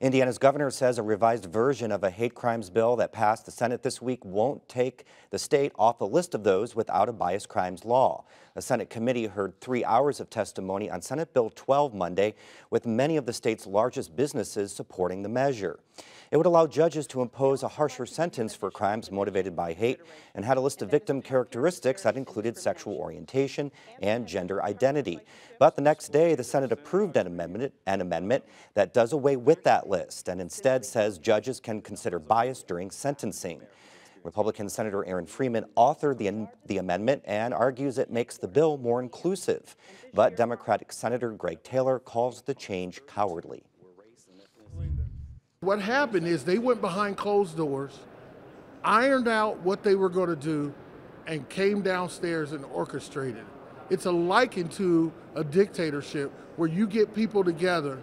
Indiana's governor says a revised version of a hate crimes bill that passed the Senate this week won't take the state off the list of those without a bias crimes law. A Senate committee heard 3 hours of testimony on Senate Bill 12 Monday, with many of the state's largest businesses supporting the measure. It would allow judges to impose a harsher sentence for crimes motivated by hate and had a list of victim characteristics that included sexual orientation and gender identity. But the next day, the Senate approved an amendment that does away with that list and instead says judges can consider bias during sentencing. Republican Senator Aaron Freeman authored the amendment and argues it makes the bill more inclusive. But Democratic Senator Greg Taylor calls the change cowardly. What happened is they went behind closed doors, ironed out what they were going to do, and came downstairs and orchestrated. It's a liken to a dictatorship where you get people together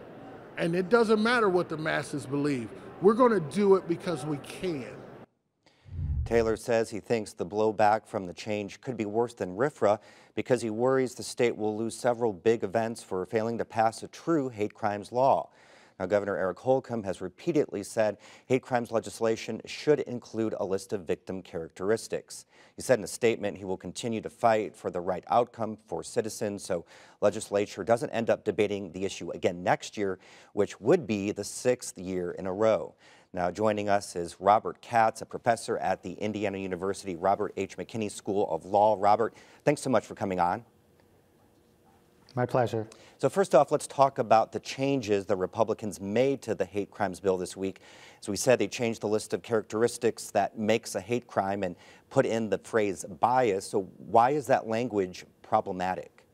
and it doesn't matter what the masses believe. We're going to do it because we can. Taylor says he thinks the blowback from the change could be worse than RFRA because he worries the state will lose several big events for failing to pass a true hate crimes law. Now, Governor Eric Holcomb has repeatedly said hate crimes legislation should include a list of victim characteristics. He said in a statement he will continue to fight for the right outcome for citizens so legislature doesn't end up debating the issue again next year, which would be the 6th year in a row. Now, joining us is Robert Katz, a professor at the Indiana University Robert H. McKinney School of Law. Robert, thanks so much for coming on. My pleasure. So first off, let's talk about the changes the Republicans made to the hate crimes bill this week. As we said, they changed the list of characteristics that makes a hate crime and put in the phrase bias. So why is that language problematic?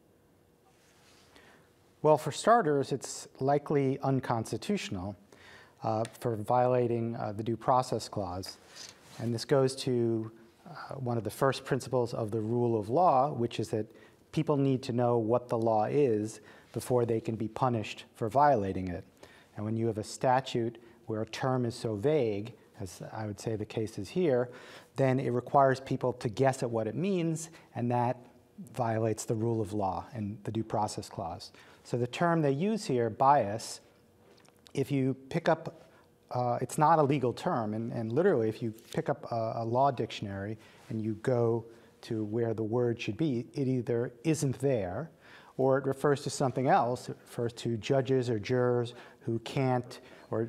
Well, for starters, it's likely unconstitutional for violating the Due Process Clause. And this goes to one of the first principles of the rule of law, which is that people need to know what the law is before they can be punished for violating it. And when you have a statute where a term is so vague, as I would say the case is here, then it requires people to guess at what it means, and that violates the rule of law and the Due Process Clause. So the term they use here, bias, if you pick up, it's not a legal term, and literally if you pick up a law dictionary and you go to where the word should be, it either isn't there or it refers to something else. It refers to judges or jurors who can't or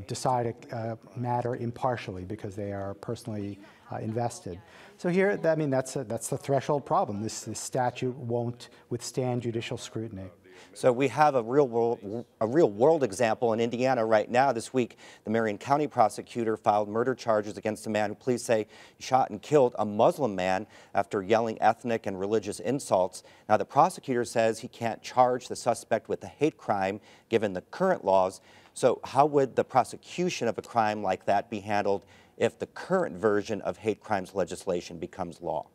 decide a matter impartially because they are personally invested. So here, I mean, that's the threshold problem. This statute won't withstand judicial scrutiny. So we have a real world example in Indiana right now. This week, the Marion County prosecutor filed murder charges against a man who police say shot and killed a Muslim man after yelling ethnic and religious insults. Now, the prosecutor says he can't charge the suspect with a hate crime given the current laws. So how would the prosecution of a crime like that be handled if the current version of hate crimes legislation becomes law?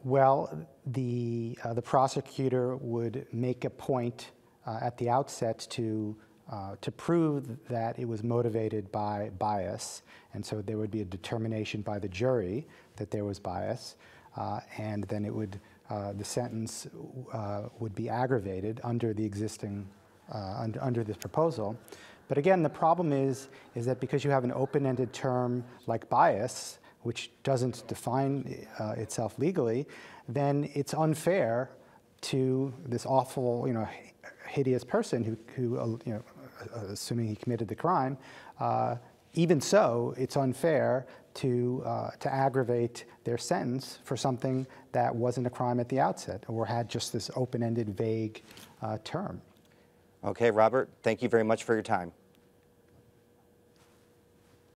Well, the prosecutor would make a point at the outset to prove that it was motivated by bias, and so there would be a determination by the jury that there was bias, and then it would the sentence would be aggravated under the existing under this proposal. But again, the problem is that because you have an open-ended term like bias, which doesn't define itself legally, then it's unfair to this awful, hideous person who assuming he committed the crime. Even so, it's unfair to aggravate their sentence for something that wasn't a crime at the outset or had just this open-ended, vague term. Okay, Robert, thank you very much for your time.